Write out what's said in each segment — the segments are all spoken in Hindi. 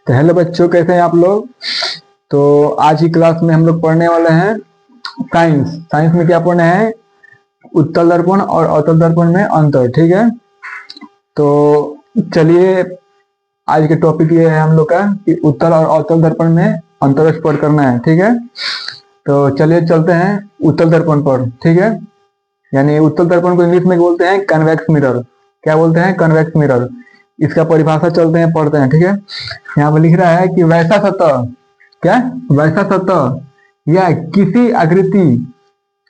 तो हेलो बच्चों, कैसे हैं आप लोग। तो आज की क्लास में हम लोग पढ़ने वाले हैं साइंस। साइंस में क्या पढ़ना है, उत्तल दर्पण और अवतल दर्पण में अंतर। ठीक है, तो चलिए आज के टॉपिक ये है हम लोग का कि उत्तल और अवतल दर्पण में अंतर स्पष्ट करना है। ठीक है, तो चलिए चलते हैं उत्तल दर्पण पर। ठीक है, यानी उत्तल दर्पण को इंग्लिश में बोलते हैं कन्वेक्स मिरर। क्या बोलते हैं? Convex mirror. इसका परिभाषा चलते हैं पढ़ते हैं। ठीक है, यहाँ पर लिख रहा है कि वैसा सतह, क्या वैसा सतह या किसी आकृति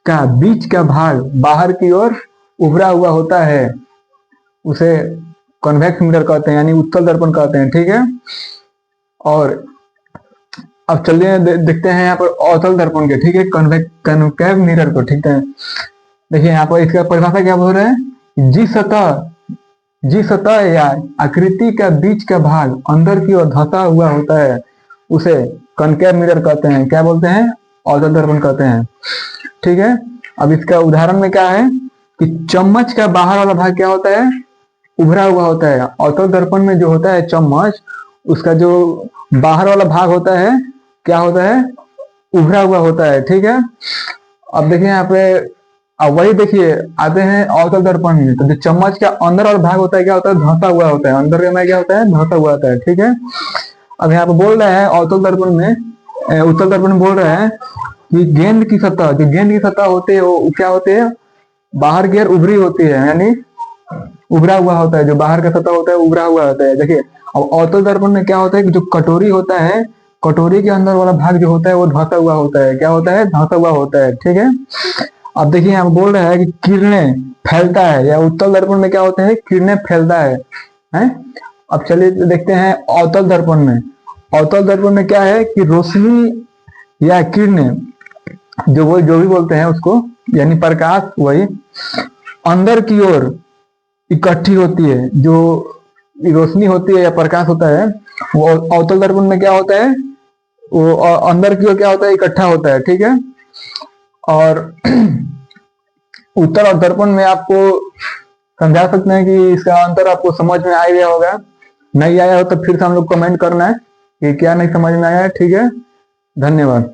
का बीच का भाग बाहर की ओर उभरा हुआ होता है उसे कन्वेक्स मिरर कहते हैं, यानी उत्तल दर्पण कहते हैं। ठीक है, और अब चलिए देखते हैं यहाँ पर अवतल दर्पण के। ठीक है, कन्वेक्स मिरर को। ठीक है, देखिए यहाँ पर इसका परिभाषा क्या बोल रहे हैं, जिस सतह या आकृति का बीच का भाग अंदर की ओर धंसा हुआ होता है उसे कनकेव मिरर कहते हैं। क्या बोलते हैं? अवतल दर्पण कहते हैं। ठीक है, अब इसका उदाहरण में क्या है कि चम्मच का बाहर वाला भाग क्या होता है, उभरा हुआ होता है। अवतल दर्पण में जो होता है चम्मच, उसका जो बाहर वाला भाग होता है क्या होता है, उभरा हुआ होता है। ठीक है, अब देखिए यहाँ पे, अब वही देखिए आते हैं अवतल दर्पण में, तो जो चम्मच का अंदर वाला भाग होता है क्या होता है, धंसा हुआ होता है। अंदर में क्या होता है, धंसा हुआ होता है। ठीक है, अब यहाँ पे बोल रहे हैं अवतल दर्पण में, उत्तल दर्पण में बोल रहे हैं कि गेंद की सतह, जो गेंद की सतह होती है वो क्या होती है, बाहर की ओर उभरी होती है, यानी उभरा हुआ होता है। जो बाहर का सतह होता है उभरा हुआ होता है। देखिए अब अवतल दर्पण में क्या होता है कि जो कटोरी होता है, कटोरी के अंदर वाला भाग जो होता है वो धंसा हुआ होता है। क्या होता है? धंसा हुआ होता है। ठीक है, अब देखिए यहाँ बोल रहा है कि किरणें फैलता है, या उत्तल दर्पण में क्या होता है, किरणें फैलता है? अब चलिए देखते हैं अवतल दर्पण में। अवतल दर्पण में क्या है कि रोशनी या किरणें, जो भी बोलते हैं उसको, यानी प्रकाश, वही अंदर की ओर इकट्ठी होती है। जो रोशनी होती है या प्रकाश होता है वो अवतल दर्पण में क्या होता है, वो अंदर की ओर क्या होता है, इकट्ठा होता है। ठीक है, और उत्तल और दर्पण में आपको समझा सकते हैं कि इसका अंतर आपको समझ में आ गया होगा। नहीं आया हो तो फिर से हम लोग कमेंट करना है कि क्या नहीं समझ में आया है। ठीक है, धन्यवाद।